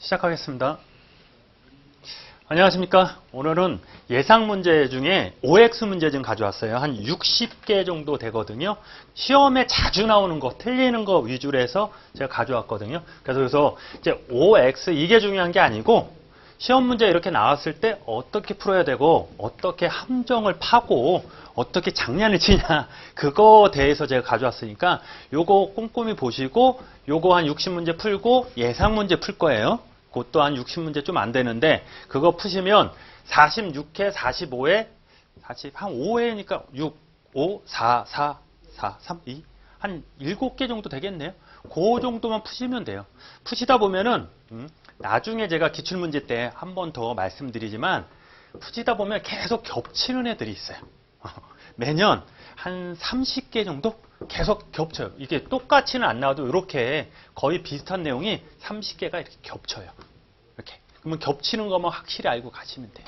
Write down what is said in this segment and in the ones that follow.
시작하겠습니다. 안녕하십니까. 오늘은 예상 문제 중에 OX 문제 좀 가져왔어요. 한 60개 정도 되거든요. 시험에 자주 나오는 거, 틀리는 거 위주로 해서 제가 가져왔거든요. 그래서 이제 OX 이게 중요한 게 아니고 시험 문제 이렇게 나왔을 때 어떻게 풀어야 되고 어떻게 함정을 파고 어떻게 장난을 치냐 그거 대해서 제가 가져왔으니까 요거 꼼꼼히 보시고 요거 한 60문제 풀고 예상 문제 풀 거예요. 그것도 한 60문제 좀 안 되는데 그거 푸시면 46회, 45회, 40, 한 5회니까 6, 5, 4, 4, 4, 3, 2, 한 7개 정도 되겠네요. 그 정도만 푸시면 돼요. 푸시다 보면은 나중에 제가 기출문제 때 한 번 더 말씀드리지만 푸시다 보면 계속 겹치는 애들이 있어요. 매년 한 30개 정도 계속 겹쳐요. 이게 똑같이는 안 나와도 이렇게 거의 비슷한 내용이 30개가 이렇게 겹쳐요. 이렇게. 그러면 겹치는 거만 확실히 알고 가시면 돼요.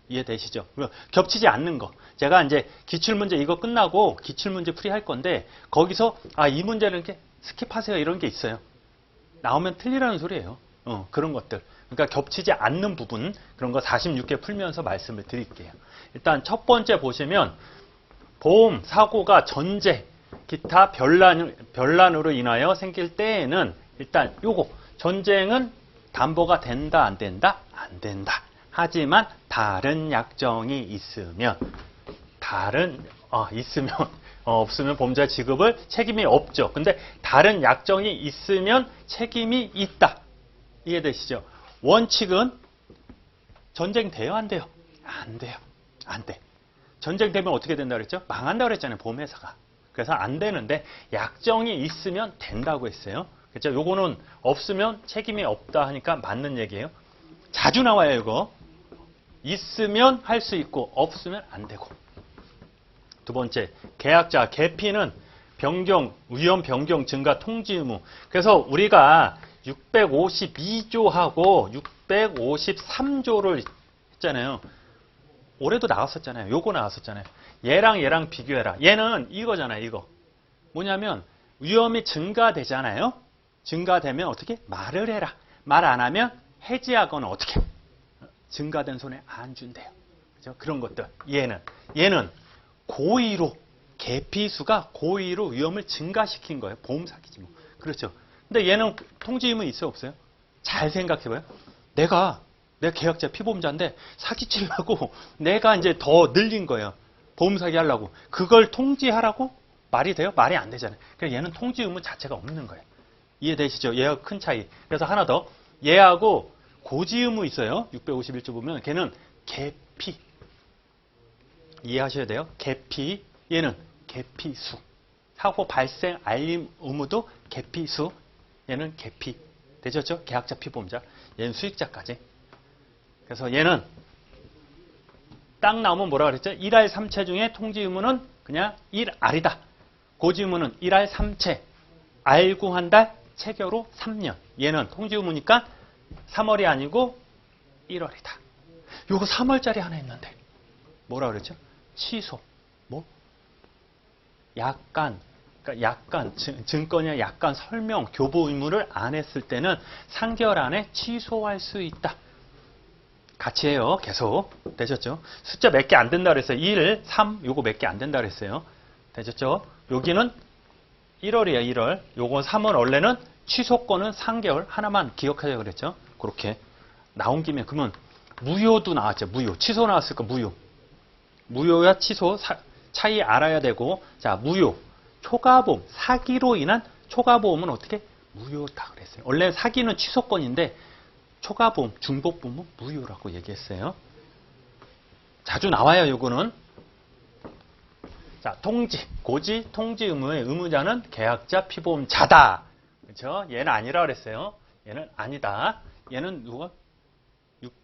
이해되시죠? 겹치지 않는 거. 제가 이제 기출문제 이거 끝나고 기출문제 풀이 할 건데 거기서 이 문제는 이렇게 스킵하세요 이런 게 있어요. 나오면 틀리라는 소리예요. 그런 것들. 그러니까 겹치지 않는 부분 그런 거 46개 풀면서 말씀을 드릴게요. 일단 첫 번째 보시면 보험, 사고가 전제, 기타 변란으로 인하여 생길 때에는 일단 요거 전쟁은 담보가 된다 안 된다? 안 된다. 하지만 다른 약정이 있으면 없으면 보험자 지급을 책임이 없죠. 근데 다른 약정이 있으면 책임이 있다. 이해되시죠? 원칙은 전쟁 돼요? 안 돼요? 안 돼요. 안 돼. 전쟁 되면 어떻게 된다 그랬죠? 망한다 그랬잖아요. 보험회사가. 그래서 안 되는데 약정이 있으면 된다고 했어요. 그렇죠? 요거는 없으면 책임이 없다 하니까 맞는 얘기예요. 자주 나와요, 이거. 있으면 할 수 있고 없으면 안 되고. 두 번째, 계약자 개피는 변경, 위험 변경 증가 통지 의무. 그래서 우리가 652조하고 653조를 했잖아요. 올해도 나왔었잖아요. 요거 나왔었잖아요. 얘랑 비교해라. 얘는 이거잖아요. 이거. 뭐냐면 위험이 증가되잖아요. 증가되면 어떻게? 말을 해라. 말 안 하면 해지하거나 어떻게? 증가된 손에 안 준대요. 그죠? 그런 것들. 얘는 고의로 개피수가 고의로 위험을 증가시킨 거예요. 보험 사기지 뭐. 그렇죠. 근데 얘는 통지 의무 있어요, 없어요? 잘 생각해봐요. 내가 계약자 피보험자인데 사기치려고 내가 이제 더 늘린 거예요. 보험 사기 하려고. 그걸 통지하라고? 말이 돼요? 말이 안 되잖아요. 그래서 얘는 통지 의무 자체가 없는 거예요. 이해되시죠? 얘하고 큰 차이. 그래서 하나 더. 얘하고 고지 의무 있어요. 651조 보면 걔는 개피. 이해하셔야 돼요. 개피. 얘는 개피수. 사고 발생 알림 의무도 개피수. 얘는 개피. 되셨죠? 계약자 피보험자. 얘는 수익자까지. 그래서 얘는 딱 나오면 뭐라 그랬죠? 1할 3채 중에 통지 의무는 그냥 1알이다. 고지 의무는 1할 3채. 알고 한 달, 체결후 3년. 얘는 통지 의무니까 3월이 아니고 1월이다. 요거 3월짜리 하나 있는데 뭐라 그랬죠? 취소. 뭐? 약간 증권이나 약간 설명, 교부 의무를 안 했을 때는 3개월 안에 취소할 수 있다. 같이 해요. 계속. 되셨죠? 숫자 몇 개 안 된다 그랬어요. 1, 3, 요거 몇 개 안 된다 그랬어요. 되셨죠? 여기는 1월이에요. 1월. 요거 3월 원래는 취소권은 3개월. 하나만 기억하자 그랬죠? 그렇게 나온 김에 그러면 무효도 나왔죠. 무효. 취소 나왔을까? 무효. 무효야 취소 차이 알아야 되고 자 무효. 초과보험. 사기로 인한 초과보험은 어떻게? 무효다 그랬어요. 원래 사기는 취소권인데 초과보험, 중복보험은 무효라고 얘기했어요. 자주 나와요, 요거는. 자, 통지, 고지, 통지 의무의 의무자는 계약자 피보험자다. 그렇죠? 얘는 아니라 그랬어요. 얘는 아니다. 얘는 누가?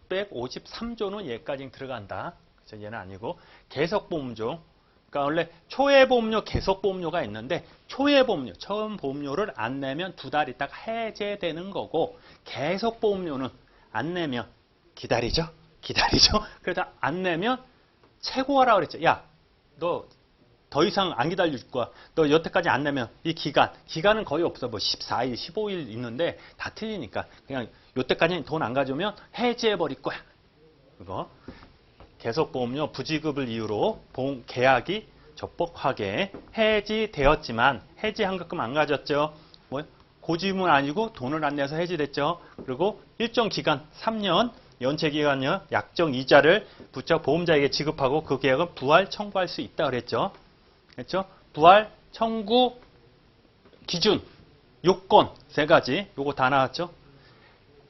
653조는 얘까지 들어간다. 그렇죠? 얘는 아니고 계속보험조. 그러니까 원래 초회보험료, 계속보험료가 있는데 초회보험료, 처음 보험료를 안 내면 2달 있다가 해제되는 거고 계속보험료는 안 내면 기다리죠. 그러다 안 내면 최고하라고 그랬죠. 야, 너 더 이상 안 기다릴 거야. 너 여태까지 안 내면 이 기간은 거의 없어. 뭐 14일, 15일 있는데 다 틀리니까 그냥 여태까지 돈 안 가져오면 해지해 버릴 거야. 그거 계속보험료 부지급을 이유로 보험 계약이 적법하게 해지되었지만 해지 환급금 안 가졌죠. 뭐 고지문 아니고 돈을 안 내서 해지됐죠. 그리고 일정 기간 3년 연체 기간요 약정 이자를 부처 보험자에게 지급하고 그 계약은 부활 청구할 수 있다 그랬죠. 그렇죠? 부활 청구 기준 요건 세 가지 요거 다 나왔죠.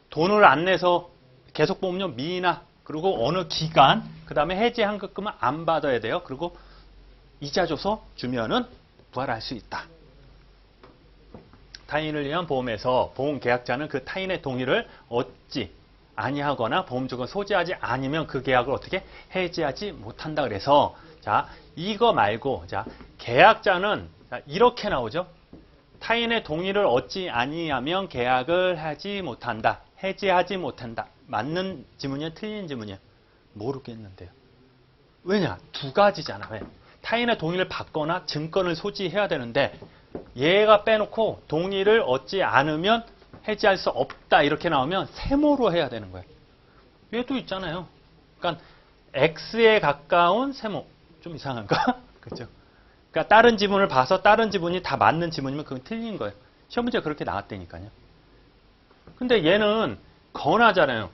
돈을 안 내서 계속보험료 미납 그리고 어느 기간 그 다음에 해지 환급금은 안 받아야 돼요. 그리고 이자 줘서 주면은 부활할 수 있다. 타인을 위한 보험에서 보험계약자는 그 타인의 동의를 얻지 아니하거나 보험주가 소지하지 않으면 그 계약을 어떻게 해지하지 못한다. 그래서 자 이거 말고 자 계약자는 이렇게 나오죠. 타인의 동의를 얻지 아니하면 계약을 하지 못한다. 해지하지 못한다. 맞는 지문이야 틀린 지문이야? 모르겠는데요. 왜냐? 두 가지잖아. 왜? 타인의 동의를 받거나 증권을 소지해야 되는데 얘가 빼놓고 동의를 얻지 않으면 해지할 수 없다 이렇게 나오면 세모로 해야 되는 거예요. 얘도 있잖아요. 그러니까 X에 가까운 세모. 좀 이상한가? 그렇죠? 그러니까 다른 지문을 봐서 다른 지문이 다 맞는 지문이면 그건 틀린 거예요. 시험 문제가 그렇게 나왔다니까요. 근데 얘는 권하잖아요.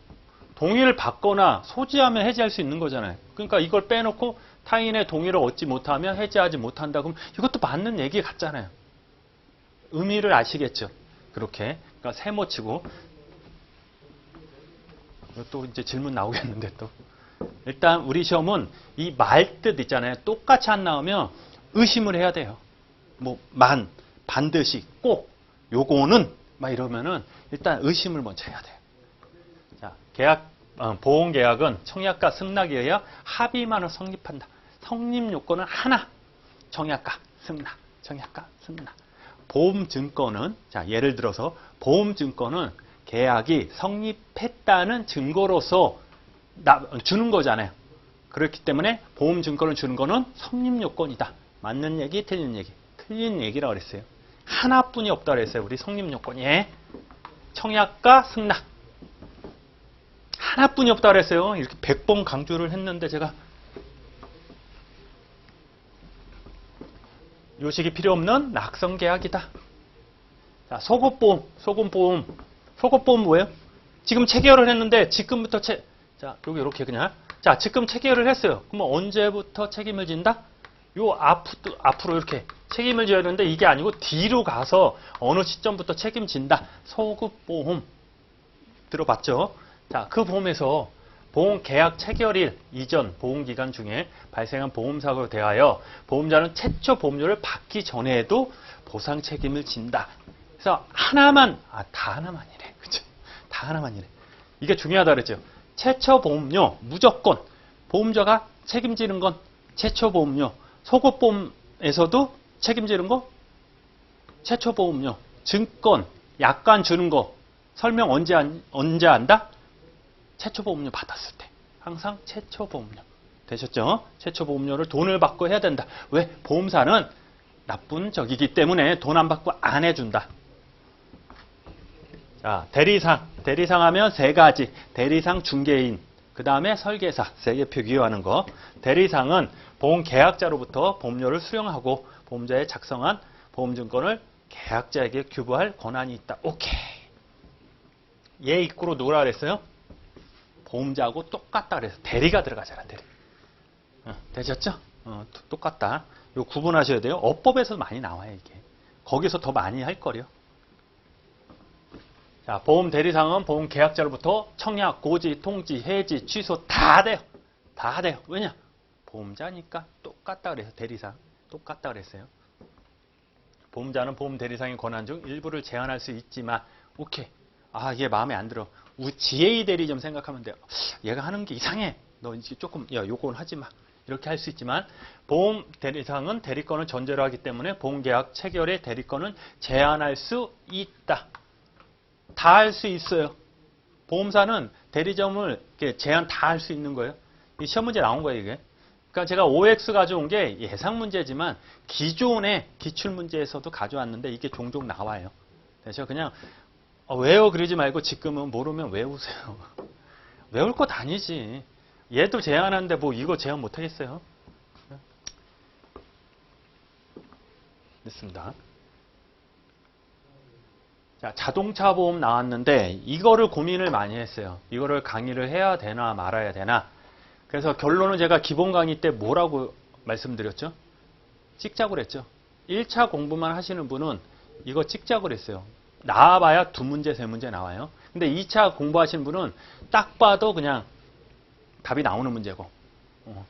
동의를 받거나 소지하면 해지할 수 있는 거잖아요. 그러니까 이걸 빼놓고 타인의 동의를 얻지 못하면 해지하지 못한다. 그럼 이것도 맞는 얘기 같잖아요. 의미를 아시겠죠? 그렇게. 그러니까 세모치고. 또 이제 질문 나오겠는데 또. 일단 우리 시험은 이 말뜻 있잖아요. 똑같이 안 나오면 의심을 해야 돼요. 뭐 반드시, 꼭, 요거는 막 이러면은 일단 의심을 먼저 해야 돼요. 자, 보험계약은 청약과 승낙에 의해 합의만으로 성립한다. 성립 요건은 하나. 청약과 승낙, 청약과 승낙. 보험증권은 자 예를 들어서 보험증권은 계약이 성립했다는 증거로서 주는 거잖아요. 그렇기 때문에 보험증권을 주는 거는 성립 요건이다. 맞는 얘기, 틀린 얘기. 틀린 얘기라고 그랬어요. 하나뿐이 없다고 그랬어요. 우리 성립 요건이. 청약과 승낙. 하나뿐이 없다고 그랬어요. 이렇게 100번 강조를 했는데 제가 요식이 필요 없는 낙성계약이다. 자, 소급보험 뭐예요? 지금 체결을 했는데 지금부터 자, 여기 이렇게 그냥 자, 지금 체결을 했어요. 그러면 언제부터 책임을 진다? 요 앞으로 이렇게 책임을 져야 되는데 이게 아니고 뒤로 가서 어느 시점부터 책임진다. 소급보험 들어봤죠? 자, 그 보험에서 보험계약 체결일 이전 보험기간 중에 발생한 보험사고로 대하여 보험자는 최초 보험료를 받기 전에도 보상 책임을 진다. 그래서 하나만, 다 하나만이래. 그쵸? 다 하나만이래. 이게 중요하다 그랬죠. 최초 보험료, 무조건. 보험자가 책임지는 건 최초 보험료. 소급보험에서도 책임지는 거? 최초 보험료. 증권, 약관 주는 거. 설명 언제 한다? 최초 보험료 받았을 때. 항상 최초 보험료. 되셨죠? 최초 보험료를 돈을 받고 해야 된다. 왜? 보험사는 나쁜 적이기 때문에 돈 안 받고 안 해준다. 자, 대리상. 대리상 하면 세 가지. 대리상 중개인. 그 다음에 설계사. 세계표 기여하는 거. 대리상은 보험계약자로부터 보험료를 수령하고 보험자에 작성한 보험증권을 계약자에게 규부할 권한이 있다. 오케이. 얘 입구로 누구라 그랬어요? 보험자하고 똑같다 그래서 대리가 들어가잖아. 대리. 되셨죠? 똑같다. 이거 구분하셔야 돼요. 업법에서 많이 나와요. 이게. 거기서 더 많이 할 거려. 자, 보험 대리상은 보험 계약자로부터 청약, 고지, 통지, 해지, 취소 다 돼요. 다 돼요. 왜냐? 보험자니까 똑같다 그래서 대리상 똑같다 그랬어요. 보험자는 보험 대리상의 권한 중 일부를 제한할 수 있지만 오케이. 얘 마음에 안 들어. GA 대리 좀 생각하면 돼요. 얘가 하는 게 이상해. 너 이제 조금 요건 하지 마. 이렇게 할 수 있지만 보험 대리상은 대리권을 전제로 하기 때문에 보험계약 체결의 대리권은 제한할 수 있다. 다 할 수 있어요. 보험사는 대리점을 제한 다 할 수 있는 거예요. 이 시험 문제 나온 거예요, 이게. 그러니까 제가 OX 가져온 게 예상 문제지만 기존의 기출 문제에서도 가져왔는데 이게 종종 나와요. 그래서 그냥 외워 그러지 말고 지금은 모르면 외우세요. 외울 것 아니지. 얘도 제안하는데 뭐 이거 제안 못 하겠어요. 됐습니다. 자, 자동차 보험 나왔는데 이거를 고민을 많이 했어요. 이거를 강의를 해야 되나 말아야 되나. 그래서 결론은 제가 기본 강의 때 뭐라고 말씀드렸죠? 찍자고 그랬죠. 1차 공부만 하시는 분은 이거 찍자고 그랬어요. 나와봐야 2문제, 3문제 나와요. 근데 2차 공부하시는 분은 딱 봐도 그냥 답이 나오는 문제고,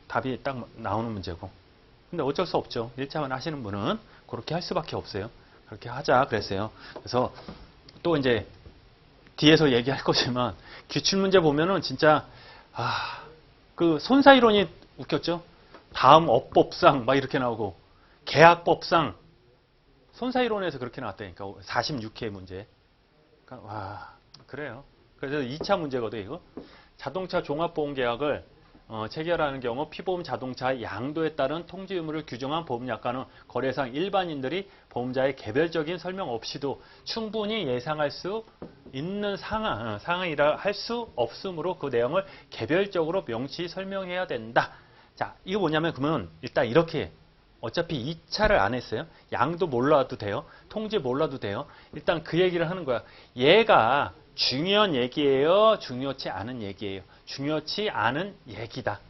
답이 딱 나오는 문제고. 근데 어쩔 수 없죠. 1차만 하시는 분은 그렇게 할 수밖에 없어요. 그렇게 하자 그랬어요. 그래서 또 이제 뒤에서 얘기할 거지만 기출문제 보면은 진짜 그 손사이론이 웃겼죠. 다음 어법상 막 이렇게 나오고 계약법상 손사이론에서 그렇게 나왔다니까. 46회 문제. 그러니까 와 그래요. 그래서 2차 문제거든요. 이거 자동차 종합보험계약을 체결하는 경우 피보험 자동차의 양도에 따른 통지 의무를 규정한 보험약관은 거래상 일반인들이 보험자의 개별적인 설명 없이도 충분히 예상할 수 있는 상황이라 할 수 없으므로 그 내용을 개별적으로 명시 설명해야 된다. 자, 이거 뭐냐면 그러면 일단 이렇게 어차피 2차를 안 했어요. 양도 몰라도 돼요. 통지 몰라도 돼요. 일단 그 얘기를 하는 거야. 얘가 중요한 얘기예요? 중요치 않은 얘기예요? 중요치 않은 얘기다.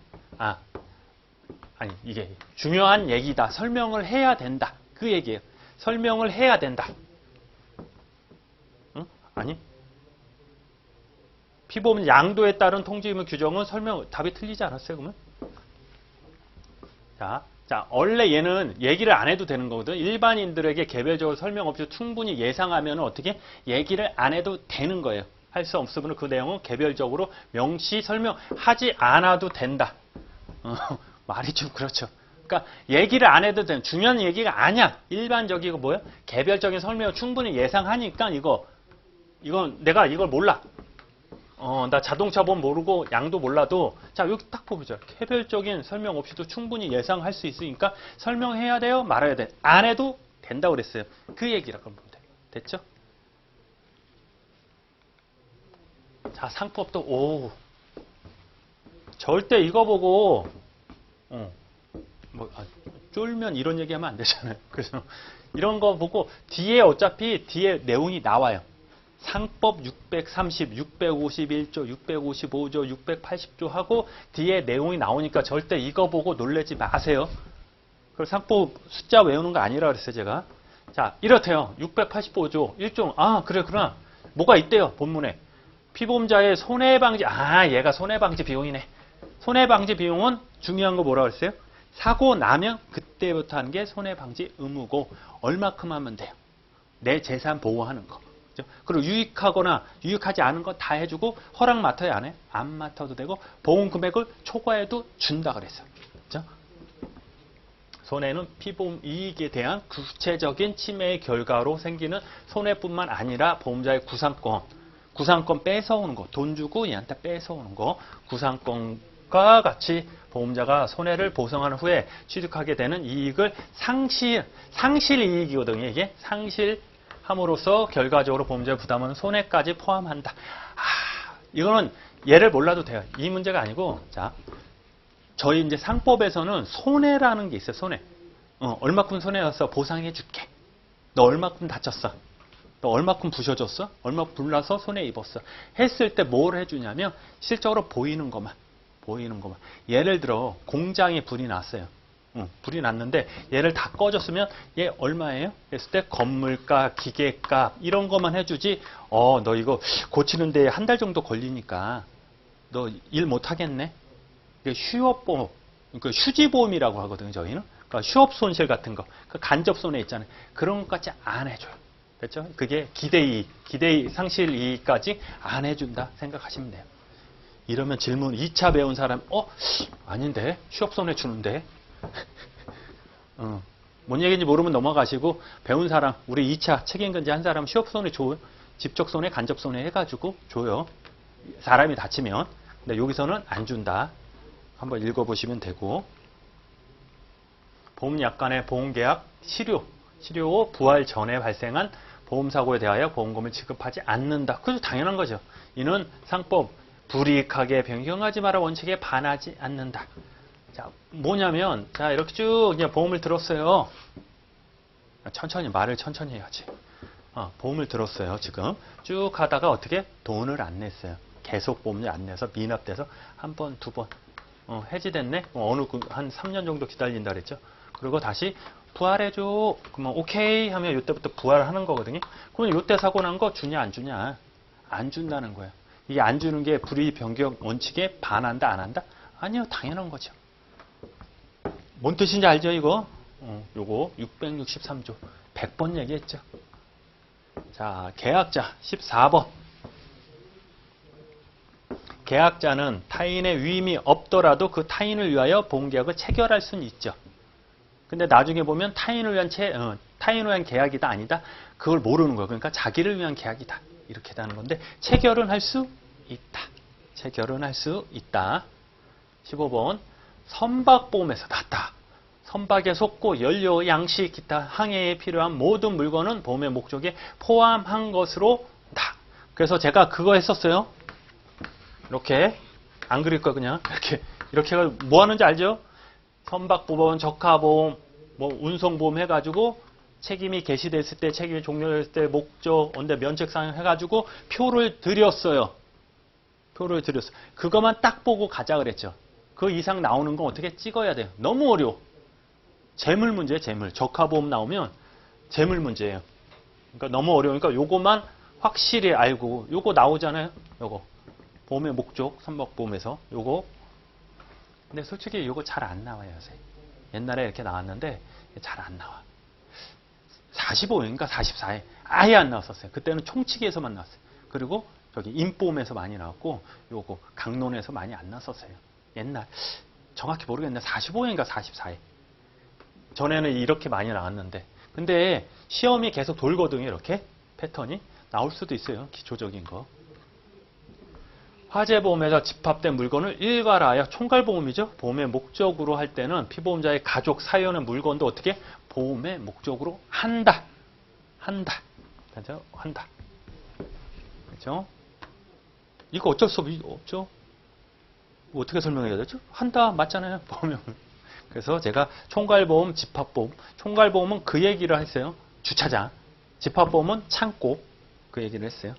아니 이게 중요한 얘기다. 설명을 해야 된다. 그 얘기예요. 설명을 해야 된다. 응? 아니 피보험 양도에 따른 통지 의무 규정은 답이 틀리지 않았어요? 그러면? 자, 원래 얘는 얘기를 안 해도 되는 거거든. 일반인들에게 개별적으로 설명 없이 충분히 예상하면 어떻게 얘기를 안 해도 되는 거예요. 할 수 없으면 그 내용은 개별적으로 명시 설명하지 않아도 된다. 말이 좀 그렇죠. 그러니까 얘기를 안 해도 되는 중요한 얘기가 아니야. 일반적이고 뭐야? 개별적인 설명을 충분히 예상하니까 이건 내가 이걸 몰라. 나 자동차 보험 모르고 양도 몰라도 자 여기 딱 보자. 개별적인 설명 없이도 충분히 예상할 수 있으니까 설명해야 돼요? 말아야 돼? 안 해도 된다고 그랬어요. 그 얘기라고 보면 돼. 됐죠? 자, 상법도 절대 이거 보고 쫄면 이런 얘기하면 안 되잖아요. 그래서 이런 거 보고 뒤에 어차피 뒤에 내용이 나와요. 상법 630, 651조, 655조, 680조 하고 뒤에 내용이 나오니까 절대 이거 보고 놀라지 마세요. 그 상법 숫자 외우는 거 아니라 그랬어요, 제가. 자, 이렇대요. 685조 1종. 그렇구나. 뭐가 있대요, 본문에. 피보험자의 손해방지, 얘가 손해방지 비용이네. 손해방지 비용은 중요한 거 뭐라고 했어요? 사고 나면 그때부터 하는 게 손해방지 의무고 얼마큼 하면 돼요. 내 재산 보호하는 거. 그렇죠? 그리고 유익하거나 유익하지 않은 거 다 해주고 허락 맡아야 안 해? 안 맡아도 되고 보험 금액을 초과해도 준다 그랬어요. 그렇죠? 손해는 피보험 이익에 대한 구체적인 침해의 결과로 생기는 손해뿐만 아니라 보험자의 구상권 뺏어오는 거, 돈 주고 얘한테 뺏어오는 거, 구상권과 같이 보험자가 손해를 보상한 후에 취득하게 되는 이익을 상실 이익이거든요. 이게 상실함으로써 결과적으로 보험자의 부담은 손해까지 포함한다. 이거는 얘를 몰라도 돼요. 이 문제가 아니고, 자, 저희 이제 상법에서는 손해라는 게 있어요. 손해. 얼마큼 손해였어? 보상해 줄게. 너 얼마큼 다쳤어? 너 얼마큼 부셔졌어? 얼마큼 불나서 손해 입었어? 했을 때 뭘 해주냐면 실적으로 보이는 것만. 예를 들어 공장에 불이 났어요. 불이 났는데 얘를 다 꺼졌으면 얘 얼마예요? 했을 때 건물값, 기계값 이런 것만 해주지. 너 이거 고치는데 한 달 정도 걸리니까 너 일 못하겠네. 휴업보험, 그 휴지보험이라고 하거든요. 저희는. 그러니까 휴업 손실 같은 거, 그 간접 손해 있잖아요. 그런 것까지 안 해줘요. 됐죠? 그게 기대이익, 상실 이익까지 안 해준다 생각하시면 돼요. 이러면 질문 2차 배운 사람, 아닌데? 휴업손해 주는데? 뭔 얘기인지 모르면 넘어가시고, 배운 사람, 우리 2차 책임근지 한 사람 휴업손해 줘요. 직접손해, 간접손해 해가지고 줘요. 사람이 다치면. 근데 여기서는 안 준다. 한번 읽어보시면 되고. 보험약관의 보험계약 실효 부활 전에 발생한 보험사고에 대하여 보험금을 지급하지 않는다. 그래서 당연한 거죠. 이는 상법 불이익하게 변경하지 마라 원칙에 반하지 않는다. 자, 뭐냐면 자 이렇게 쭉 그냥 보험을 들었어요. 말을 천천히 해야지. 보험을 들었어요. 지금 쭉 하다가 어떻게 돈을 안 냈어요. 계속 보험료 안 내서 미납돼서 한 번, 두 번 해지됐네. 한 3년 정도 기다린다 그랬죠. 그리고 다시 부활해줘. 그러면 오케이 하면 이때부터 부활하는 거거든요. 그럼 이때 사고 난 거 주냐 안 주냐? 안 준다는 거예요. 이게 안 주는 게 불이익 변경 원칙에 반한다 안 한다? 아니요, 당연한 거죠. 뭔 뜻인지 알죠 이거? 요거 663조 100번 얘기했죠. 자, 계약자 14번. 계약자는 타인의 위임이 없더라도 그 타인을 위하여 보험계약을 체결할 수는 있죠. 근데 나중에 보면 타인을 위한 계약이다 아니다 그걸 모르는 거예요. 그러니까 자기를 위한 계약이다 이렇게 되는 건데 체결은 할 수 있다. 체결은 할 수 있다. 15번 선박보험에서 났다. 선박에 속고 연료, 양식, 기타 항해에 필요한 모든 물건은 보험의 목적에 포함한 것으로 다. 그래서 제가 그거 했었어요. 이렇게 안 그릴 거 그냥 이렇게 뭐 하는지 알죠? 선박보험, 적하보험, 뭐 운송보험 해가지고 책임이 개시됐을 때, 책임이 종료됐을 때, 목적, 언제 면책상 해가지고 표를 드렸어요. 표를 드렸어요. 그것만 딱 보고 가자 그랬죠. 그 이상 나오는 건 어떻게 찍어야 돼요. 너무 어려워. 재물 문제예요, 재물. 적하보험 나오면 재물 문제예요. 그러니까 너무 어려우니까 요거만 확실히 알고, 요거 나오잖아요. 요거. 보험의 목적, 선박보험에서 요거. 근데 솔직히 요거 잘 안 나와요, 요새. 옛날에 이렇게 나왔는데 잘 안 나와. 45회인가 44회 아예 안 나왔었어요. 그때는 총치기에서만 나왔어요. 그리고 저기 인보험에서 많이 나왔고 요거 강론에서 많이 안 나왔었어요. 옛날 정확히 모르겠는데 45회인가 44회. 전에는 이렇게 많이 나왔는데 근데 시험이 계속 돌거든요. 이렇게 패턴이 나올 수도 있어요. 기초적인 거. 화재보험에서 집합된 물건을 일괄하여 총괄보험이죠. 보험의 목적으로 할 때는 피보험자의 가족, 사연의 물건도 어떻게 보험의 목적으로 한다. 그렇죠? 한다. 그렇죠? 이거 어쩔 수 없죠. 어떻게 설명해야 되죠? 한다 맞잖아요. 보험은. 그래서 제가 총괄보험, 집합보험. 총괄보험은 그 얘기를 했어요. 주차장. 집합보험은 창고. 그 얘기를 했어요.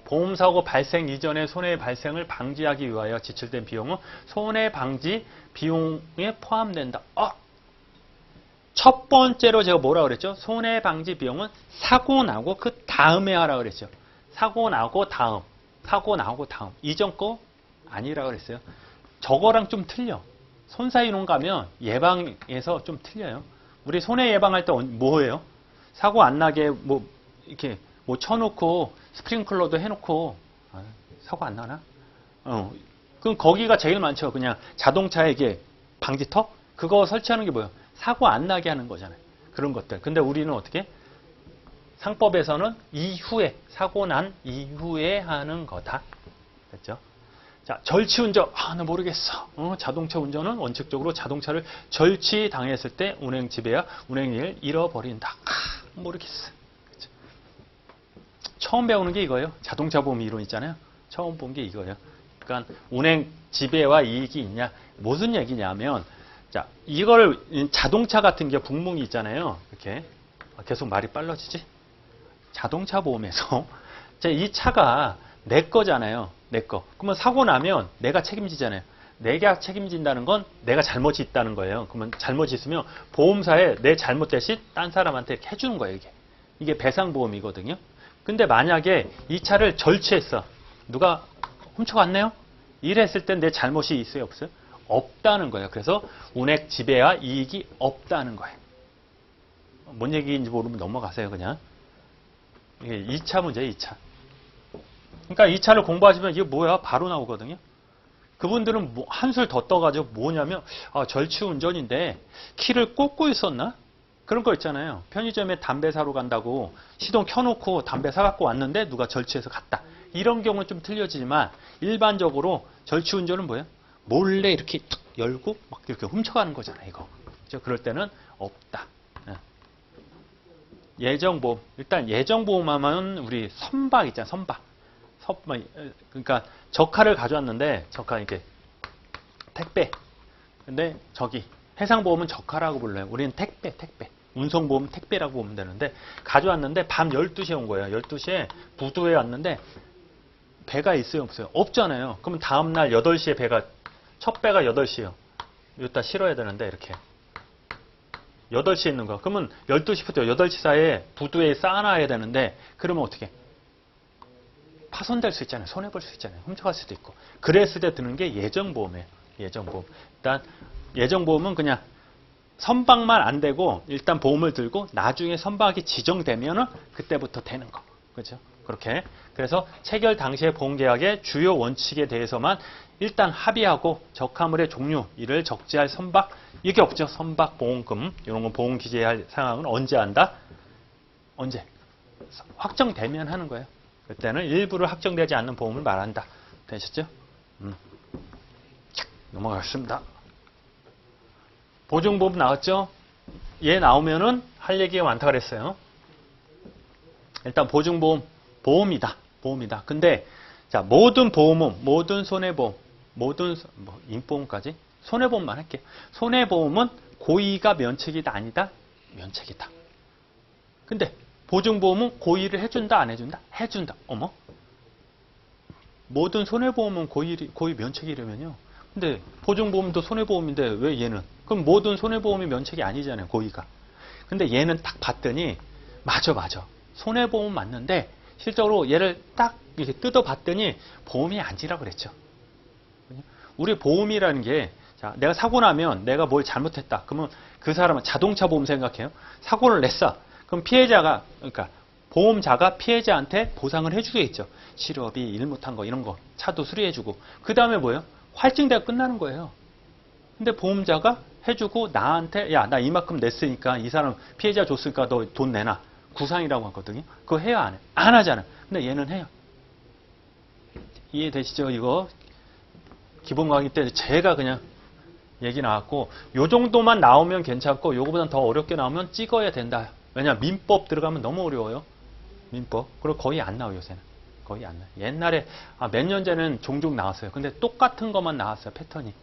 보험사고 발생 이전에 손해 발생을 방지하기 위하여 지출된 비용은 손해 방지 비용에 포함된다. 첫 번째로 제가 뭐라 그랬죠? 손해 방지 비용은 사고 나고 그 다음에 하라 그랬죠. 사고 나고 다음. 이전 거 아니라 그랬어요. 저거랑 좀 틀려. 손사이론 가면 예방에서 좀 틀려요. 우리 손해 예방할 때 뭐예요? 사고 안 나게 이렇게 쳐놓고 스프링클러도 해놓고 사고 안 나나? 그럼 거기가 제일 많죠. 그냥 자동차에 이게 방지턱 그거 설치하는 게 뭐예요? 사고 안 나게 하는 거잖아요. 그런 것들. 근데 우리는 어떻게? 상법에서는 이후에 사고 난 이후에 하는 거다. 됐죠? 자, 절취운전. 나 모르겠어. 자동차 운전은 원칙적으로 자동차를 절취당했을 때 운행 지배야 운행을 잃어버린다. 모르겠어. 그렇죠? 처음 배우는 게 이거예요. 자동차 보험 이론 있잖아요. 처음 본 게 이거예요. 그러니까 운행 지배와 이익이 있냐. 무슨 얘기냐면 자, 이걸 자동차 같은 게 북몽이 있잖아요. 이렇게 계속 말이 빨라지지? 자동차 보험에서 이 차가 내 거잖아요. 내 거. 그러면 사고 나면 내가 책임지잖아요. 내가 책임진다는 건 내가 잘못이 있다는 거예요. 그러면 잘못이 있으면 보험사에 내 잘못 대신 딴 사람한테 이렇게 해주는 거예요. 이게 배상보험이거든요. 근데 만약에 이 차를 절취했어. 누가 훔쳐갔네요? 이랬을 땐 내 잘못이 있어요? 없어요? 없다는 거예요. 그래서 운행 지배와 이익이 없다는 거예요. 뭔 얘기인지 모르면 넘어가세요. 그냥. 이게 2차 문제예요. 2차. 그러니까 이 차를 공부하시면 이게 뭐야? 바로 나오거든요. 그분들은 한술 더 떠가지고 뭐냐면 절취운전인데 키를 꽂고 있었나? 그런 거 있잖아요. 편의점에 담배 사러 간다고 시동 켜놓고 담배 사갖고 왔는데 누가 절취해서 갔다. 이런 경우는 좀 틀려지지만 일반적으로 절취운전은 뭐예요? 몰래 이렇게 툭 열고 막 이렇게 훔쳐가는 거잖아요. 이거. 그렇죠? 그럴 때는 없다. 예정보험. 일단 예정보험하면 우리 선박 있잖아요. 선박. 그러니까 적하를 가져왔는데 적하 이게 택배. 근데 저기 해상보험은 적하라고 불러요. 우리는 택배. 운송보험 택배라고 보면 되는데 가져왔는데 밤 12시에 온 거예요. 12시에 부두에 왔는데 배가 있어요? 없어요? 없잖아요. 그러면 다음날 8시에 첫 배가 8시에요. 여기다 실어야 되는데 이렇게 8시에 있는 거. 그러면 12시부터 8시 사이에 부두에 쌓아놔야 되는데 그러면 어떻게? 파손될 수 있잖아요. 손해볼 수 있잖아요. 훔쳐갈 수도 있고. 그랬을 때 드는 게 예정보험이에요. 예정보험. 일단 예정보험은 그냥 선박만 안 되고 일단 보험을 들고 나중에 선박이 지정되면은 그때부터 되는 거. 그렇죠? 그렇게. 그래서 체결 당시의 보험계약의 주요 원칙에 대해서만 일단 합의하고 적하물의 종류, 이를 적재할 선박, 이게 없죠. 선박 보험금, 이런 건 보험 기재할 상황은 언제 한다? 언제? 확정되면 하는 거예요. 그때는 일부러 확정되지 않는 보험을 말한다. 되셨죠? 넘어가겠습니다. 보증보험 나왔죠? 얘 나오면은 할 얘기가 많다 그랬어요. 일단 보증보험, 보험이다. 근데 자, 모든 보험은, 모든 손해보험, 모든 인보험까지 손해보험만 할게요. 손해보험은 고의가 면책이다 아니다? 면책이다. 근데 보증보험은 고의를 해준다 안 해준다? 해준다. 어머? 모든 손해보험은 고의 면책이라면요. 근데 보증보험도 손해보험인데 왜 얘는? 그럼 모든 손해보험이 면책이 아니잖아요. 고의가. 근데 얘는 딱 봤더니 맞아. 손해보험 맞는데 실적으로 얘를 딱 이렇게 뜯어봤더니 보험이 아니라고 그랬죠. 우리 보험이라는 게 자, 내가 사고 나면 내가 뭘 잘못했다. 그러면 그 사람은 자동차 보험 생각해요. 사고를 냈어. 그럼 피해자가 그러니까 보험자가 피해자한테 보상을 해주겠죠. 실업이 일 못한 거 이런 거 차도 수리해주고 그 다음에 뭐예요? 할증대가 끝나는 거예요. 근데 보험자가 해주고 나한테 야 나 이만큼 냈으니까 이 사람 피해자 줬으니까 너 돈 내놔. 구상이라고 하거든요. 그거 해요 안 해? 안 하잖아요. 근데 얘는 해요. 이해되시죠? 이거 기본 강의 때 제가 그냥 얘기 나왔고 요 정도만 나오면 괜찮고 요거보다 더 어렵게 나오면 찍어야 된다. 왜냐 민법 들어가면 너무 어려워요. 민법. 그리고 거의 안 나와요 요새는. 거의 안 나와요. 옛날에 몇 년 전에는 종종 나왔어요. 근데 똑같은 것만 나왔어요. 패턴이.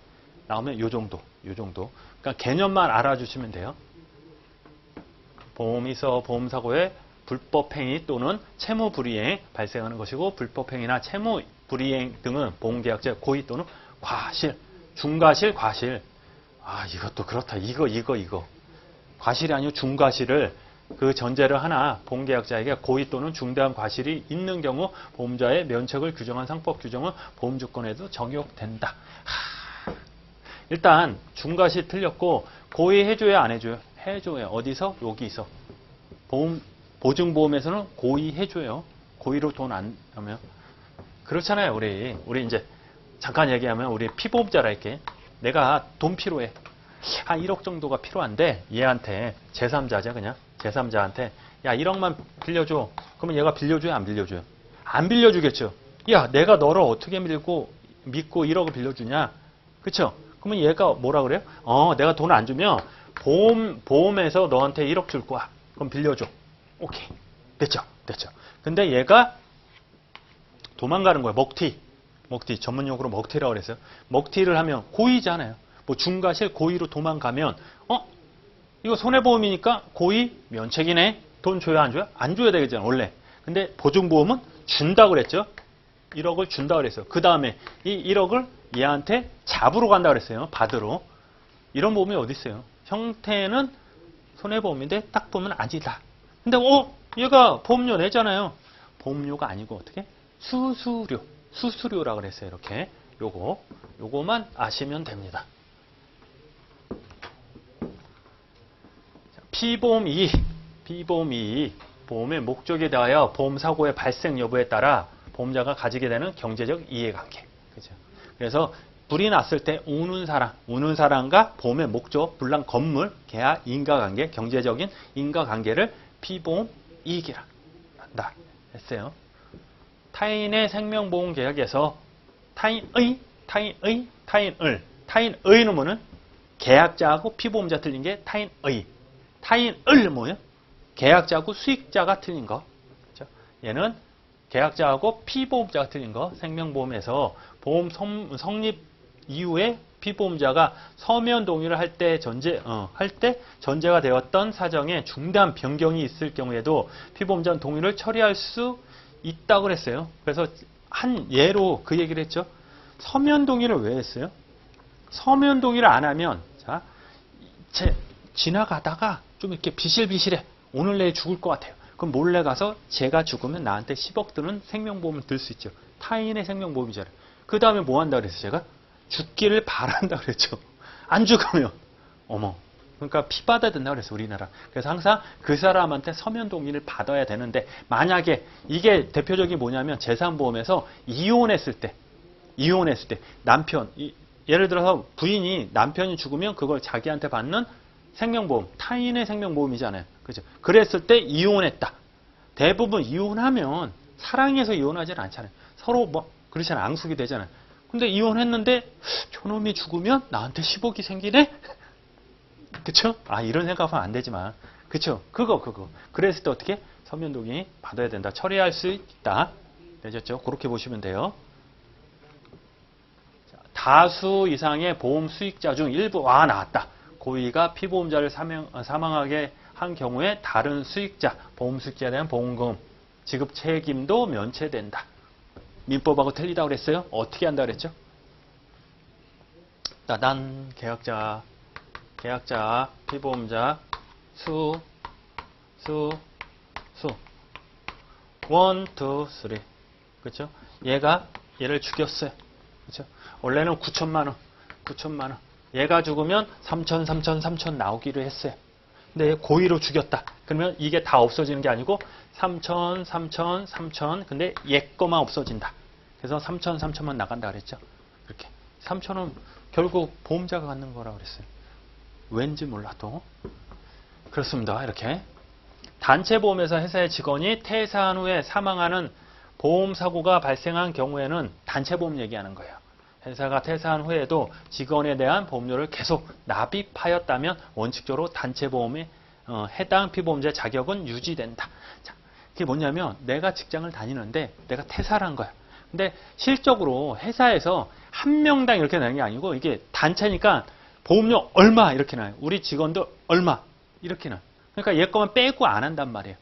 나오면 요 정도. 그러니까 개념만 알아주시면 돼요. 보험이 있어 보험사고에 불법행위 또는 채무불이행 발생하는 것이고 불법행위나 채무불이행 등은 보험계약자 고의 또는 과실, 중과실, 과실. 이것도 그렇다. 이거. 과실이 아니고 중과실을 그 전제를 하나 보험계약자에게 고의 또는 중대한 과실이 있는 경우 보험자의 면책을 규정한 상법 규정은 보험주권에도 적용된다. 일단 중과실 틀렸고 고의 해줘야 안 해줘요? 해줘요. 어디서? 여기서. 보증보험에서는 고의 해줘요. 고의로 돈 안 하면. 그렇잖아요. 우리 이제 잠깐 얘기하면 우리 피보험자랄게. 내가 돈 필요해. 한 1억 정도가 필요한데 얘한테 제3자죠 그냥. 제3자한테 야 1억만 빌려줘. 그러면 얘가 빌려줘요? 안 빌려줘요? 안 빌려주겠죠. 야 내가 너를 어떻게 믿고 1억을 빌려주냐. 그렇죠? 그러면 얘가 뭐라 그래요? 내가 돈을 안 주면 보험에서 너한테 1억 줄 거야. 그럼 빌려줘. 오케이. 됐죠? 근데 얘가 도망가는 거야. 먹튀. 전문용어로 먹튀라고 그랬어요. 먹튀를 하면 고의잖아요. 뭐 중과실 고의로 도망가면 이거 손해보험이니까 고의 면책이네. 돈 줘야 안 줘야? 안 줘야 되겠잖아 원래. 근데 보증보험은 준다고 그랬죠. 1억을 준다고 그랬어요. 그 다음에 이 1억을 얘한테 잡으러 간다고 그랬어요. 받으러. 이런 보험이 어디 있어요? 형태는 손해보험인데 딱 보면 아니다. 근데 얘가 보험료 내잖아요. 보험료가 아니고 어떻게? 수수료라고 그랬어요. 이렇게. 요거만 아시면 됩니다. 피보험 2. 보험의 목적에 대하여 보험사고의 발생 여부에 따라 보험자가 가지게 되는 경제적 이해관계. 그죠? 그래서 불이 났을 때 우는 사람과 보험의 목적, 불난 건물, 계약, 인과관계, 경제적인 인과관계를 피보험 이익이라 한다 했어요. 타인의 생명보험 계약에서 타인을 타인의는 뭐는? 계약자하고 피보험자 틀린 게 타인의. 타인을 뭐예요? 계약자하고 수익자가 틀린 거. 그렇죠? 얘는 계약자하고 피보험자가 틀린 거. 생명보험에서 보험 성립 이후에 피보험자가 서면 동의를 할 때 전제가 되었던 사정에 중단 변경이 있을 경우에도 피보험자는 동의를 처리할 수 있다고 그랬어요. 그래서 한 예로 그 얘기를 했죠. 서면 동의를 왜 했어요? 서면 동의를 안 하면 자, 지나가다가 좀 이렇게 비실비실해. 오늘 내일 죽을 것 같아요. 그럼 몰래 가서 제가 죽으면 나한테 10억 드는 생명보험을 들 수 있죠. 타인의 생명보험이잖아요. 그 다음에 뭐 한다 그랬어요, 제가? 죽기를 바란다 그랬죠. 안 죽으면. 어머. 그러니까 피 받아야 된다 그랬어요, 우리나라. 그래서 항상 그 사람한테 서면 동의를 받아야 되는데, 만약에 이게 대표적인 뭐냐면 재산보험에서 이혼했을 때 남편, 예를 들어서 부인이 남편이 죽으면 그걸 자기한테 받는 생명보험, 타인의 생명보험이잖아요. 그죠? 그랬을 때 이혼했다. 대부분 이혼하면 사랑해서 이혼하지는 않잖아요. 서로 뭐 그렇잖아요. 앙숙이 되잖아요. 근데 이혼했는데 저놈이 죽으면 나한테 10억이 생기네? 그쵸? 아, 이런 생각하면 안 되지만. 그쵸? 그거. 그랬을 때 어떻게? 서면 동의 받아야 된다. 처리할 수 있다. 되셨죠? 그렇게 보시면 돼요. 다수 이상의 보험 수익자 중 일부, 나왔다. 고의가 피보험자를 사망하게 한 경우에 다른 수익자, 보험 수익자에 대한 보험금 지급 책임도 면제된다. 민법하고 틀리다고 그랬어요? 어떻게 한다 그랬죠? 따단, 계약자, 피보험자, 수. 1, 2, 3. 그렇죠? 얘를 죽였어요. 그렇죠? 원래는 9천만 원. 얘가 죽으면 3천 나오기로 했어요. 근데 고의로 죽였다. 그러면 이게 다 없어지는 게 아니고 3천. 근데 얘 거만 없어진다. 그래서 3천만 나간다 그랬죠. 그렇게. 3천은 결국 보험자가 갖는 거라고 그랬어요. 왠지 몰라도. 그렇습니다. 이렇게. 단체보험에서 회사의 직원이 퇴사한 후에 사망하는 보험사고가 발생한 경우에는 단체보험 얘기하는 거예요. 회사가 퇴사한 후에도 직원에 대한 보험료를 계속 납입하였다면 원칙적으로 단체보험에 해당 피보험자의 자격은 유지된다. 자, 그게 뭐냐면 내가 직장을 다니는데 내가 퇴사를 한 거야. 근데 실적으로 회사에서 한 명당 이렇게 나는 게 아니고 이게 단체니까 보험료 얼마 이렇게 나요. 우리 직원들 얼마 이렇게 나요. 그러니까 얘 거만 빼고 안 한단 말이에요.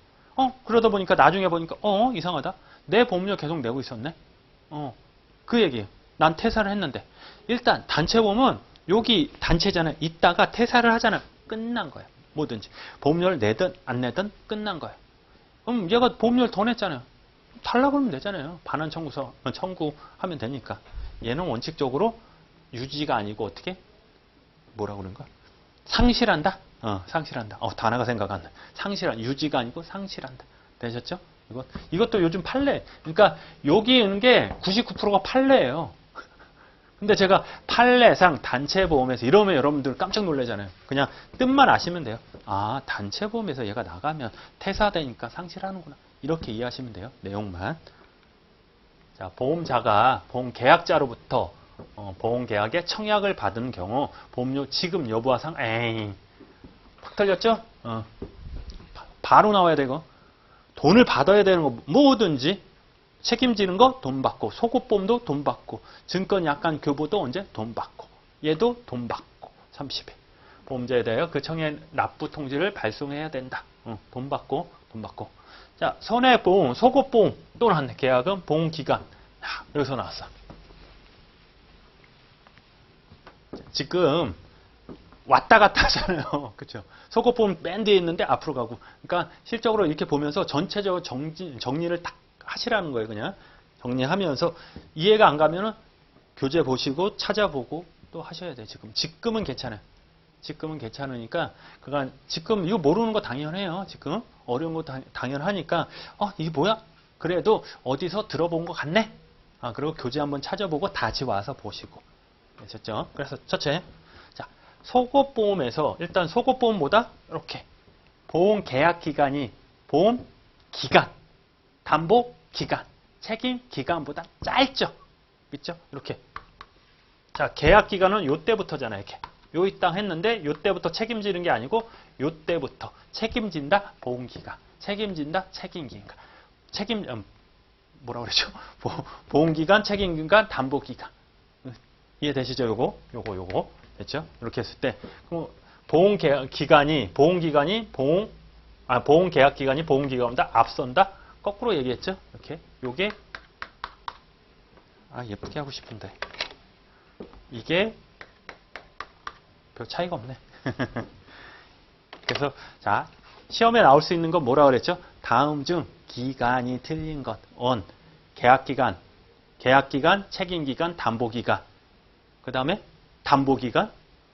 그러다 보니까 나중에 보니까 이상하다. 내 보험료 계속 내고 있었네. 그 얘기예요. 난 퇴사를 했는데. 일단 단체보험은 여기 단체잖아요. 있다가 퇴사를 하잖아요. 끝난 거예요. 뭐든지. 보험료를 내든 안 내든 끝난 거예요. 그럼 얘가 보험료를 더 냈잖아요. 달라고 하면 되잖아요. 반환 청구하면 되니까. 얘는 원칙적으로 유지가 아니고 어떻게? 뭐라고 그러는 거야? 상실한다? 상실한다. 단어가 생각 안 나. 유지가 아니고 상실한다. 되셨죠? 이것도 요즘 판례. 그러니까 여기 있는 게 99%가 판례예요. 근데 제가 판례상 단체보험에서 이러면 여러분들 깜짝 놀라잖아요. 그냥 뜻만 아시면 돼요. 아, 단체보험에서 얘가 나가면 퇴사되니까 상실하는구나. 이렇게 이해하시면 돼요. 내용만. 자, 보험자가 보험계약자로부터 보험계약에 청약을 받은 경우 보험료 지급 여부와 팍 틀렸죠? 바로 나와야 되고 돈을 받아야 되는 거 뭐든지 책임지는 거 돈 받고 속옷보험도 돈 받고 증권 약관 교부도 언제? 돈 받고 얘도 돈 받고 30회 보험자에 대하여 그 청약 납부 통지를 발송해야 된다. 돈 받고 자, 손해보험, 속옷보험 또는 계약은 보험기간 여기서 나왔어. 지금 왔다 갔다 하잖아요. 그렇죠? 속옷보험 맨 뒤에 있는데 앞으로 가고. 그러니까 실적으로 이렇게 보면서 전체적으로 정리를 딱 하시라는 거예요. 그냥 정리하면서 이해가 안 가면은 교재 보시고 찾아보고 또 하셔야 돼요. 지금은 괜찮아요. 지금은 괜찮으니까 그간 지금 이거 모르는 거 당연해요. 지금 어려운 거 당연하니까 이게 뭐야? 그래도 어디서 들어본 것 같네. 그리고 교재 한번 찾아보고 다시 와서 보시고. 되셨죠? 그래서 첫째, 자, 속옷보험에서 일단 속옷보험보다 이렇게 보험 계약 기간이 보험 기간, 담보 기간, 책임 기간보다 짧죠. 있죠? 이렇게 자, 계약 기간은 요때부터잖아요. 이렇게. 요이땅 했는데 요때부터 책임지는 게 아니고 요때부터 책임진다. 보험기간. 책임진다. 책임기간. 뭐라 그러죠? 보험기간, 책임기간, 담보기간. 이해되시죠? 요거. 됐죠? 이렇게 했을 때 보험계약기간이 보험기간보다 앞선다. 거꾸로 얘기했죠? 이렇게. 요게 예쁘게 하고 싶은데 이게 별 차이가 없네. 그래서 자, 시험에 나올 수 있는 건 뭐라 그랬죠? 다음 중 기간이 틀린 것. 계약기간, 책임기간, 담보기간. 그 다음에 담보기간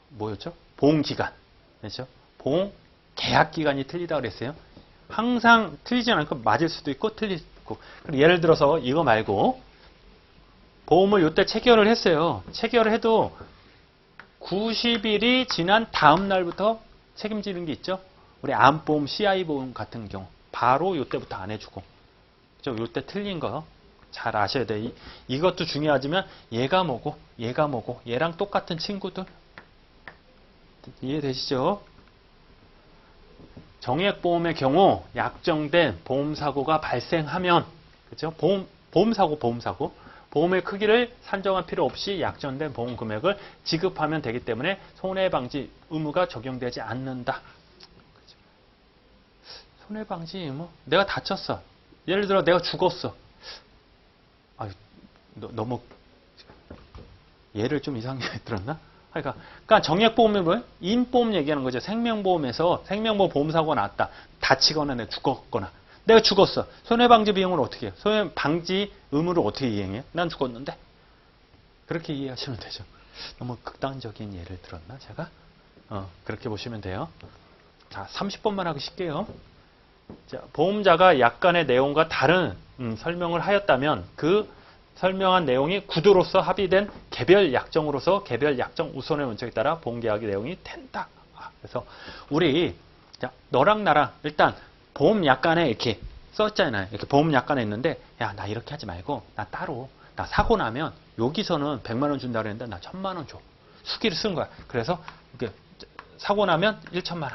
뭐였죠? 보험기간. 그렇죠? 계약기간이 틀리다 그랬어요. 항상 틀리지 않고 맞을 수도 있고 틀릴 수도 있고. 예를 들어서 이거 말고 보험을 요때 체결을 했어요. 체결을 해도 90일이 지난 다음 날부터 책임지는 게 있죠. 우리 암보험, CI보험 같은 경우 바로 요때부터 안 해주고. 그죠? 요때 틀린 거 잘 아셔야 돼. 이것도 중요하지만 얘가 뭐고 얘랑 똑같은 친구들. 이해되시죠? 정액보험의 경우 약정된 보험사고가 발생하면, 그죠? 보험사고. 보험의 크기를 산정할 필요 없이 약정된 보험 금액을 지급하면 되기 때문에 손해방지 의무가 적용되지 않는다. 그죠? 손해방지 의무? 내가 다쳤어. 예를 들어 내가 죽었어. 너무 예를 좀 이상하게 들었나? 그러니까 정액보험은 뭐예요? 인보험 얘기하는 거죠. 생명보험에서 생명보험 보험사고가 났다. 다치거나 내가 죽었거나. 내가 죽었어. 손해방지 비용을 어떻게 해요? 손해방지 의무를 어떻게 이행해요? 난 죽었는데. 그렇게 이해하시면 되죠. 너무 극단적인 예를 들었나 제가? 그렇게 보시면 돼요. 자, 30번만 하고 쉽게요. 자, 보험자가 약관의 내용과 다른 설명을 하였다면 그 설명한 내용이 구두로서 합의된 개별 약정으로서 개별 약정 우선의 원칙에 따라 보험계약의 내용이 된다. 그래서 우리 너랑 나랑 일단 보험 약관에 이렇게 썼잖아요. 이렇게 보험 약관에 있는데 야, 나 이렇게 하지 말고 나 따로 나 사고 나면 여기서는 100만 원 준다 그랬는데 나 1000만 원 줘. 수기를 쓴 거야. 그래서 이렇게 사고 나면 1천만 원,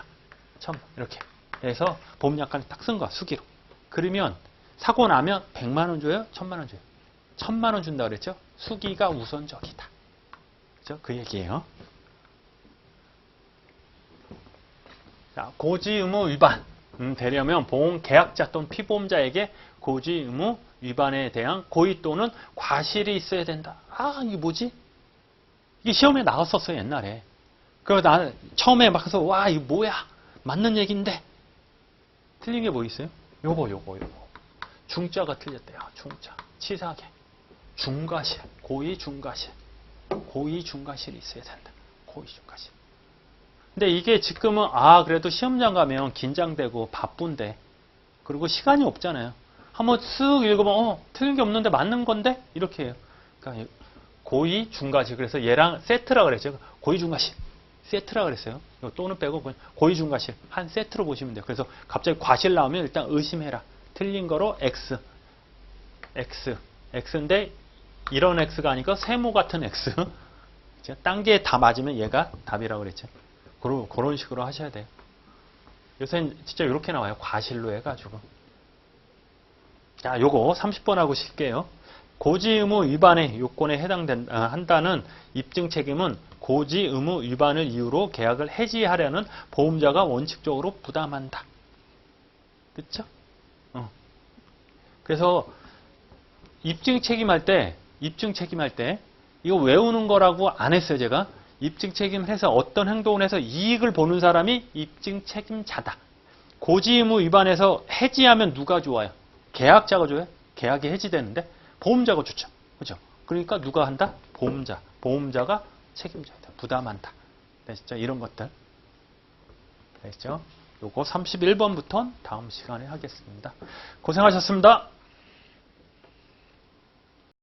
1000 이렇게 해서 보험 약관에 딱 쓴 거야. 수기로. 그러면 사고 나면 100만 원 줘요? 1000만 원 줘요? 1000만 원 준다 그랬죠? 수기가 우선적이다. 그죠? 그 얘기예요. 자, 고지 의무 위반 되려면 보험 계약자 또는 피보험자에게 고지 의무 위반에 대한 고의 또는 과실이 있어야 된다. 이게 뭐지? 이게 시험에 나왔었어요, 옛날에. 그래서 나는 처음에 막 해서 와, 이거 뭐야? 맞는 얘기인데. 틀린 게 뭐 있어요? 요거. 중자가 틀렸대요. 중자. 치사하게. 중과실. 고의 중과실이 있어야 된다. 고의 중과실. 근데 이게 지금은 그래도 시험장 가면 긴장되고 바쁜데 그리고 시간이 없잖아요. 한번 쓱 읽어보면 틀린 게 없는데 맞는 건데? 이렇게 해요. 그러니까 고의 중과실. 그래서 얘랑 세트라 그랬죠. 고의 중과실. 세트라 그랬어요. 또는 빼고 고의 중과실 한 세트로 보시면 돼요. 그래서 갑자기 과실 나오면 일단 의심해라. 틀린 거로 X인데 이런 X가 아니고 세모 같은 X. 단계에 다 맞으면 얘가 답이라고 그랬죠. 그런 식으로 하셔야 돼요. 요새는 진짜 이렇게 나와요. 과실로 해가지고. 자, 요거 30번 하고 쉴게요. 고지 의무 위반의 요건에 해당한다는 입증 책임은 고지 의무 위반을 이유로 계약을 해지하려는 보험자가 원칙적으로 부담한다. 그렇죠? 그래서 입증 책임할 때 이거 외우는 거라고 안 했어요, 제가. 입증 책임을 해서 어떤 행동을 해서 이익을 보는 사람이 입증 책임자다. 고지 의무 위반해서 해지하면 누가 좋아요? 계약자가 좋아요? 계약이 해지되는데 보험자가 좋죠. 그죠? 그러니까 누가 한다? 보험자가 책임자이다. 부담한다. 되시죠? 이런 것들. 되시죠? 요거 31번부터는 다음 시간에 하겠습니다. 고생하셨습니다.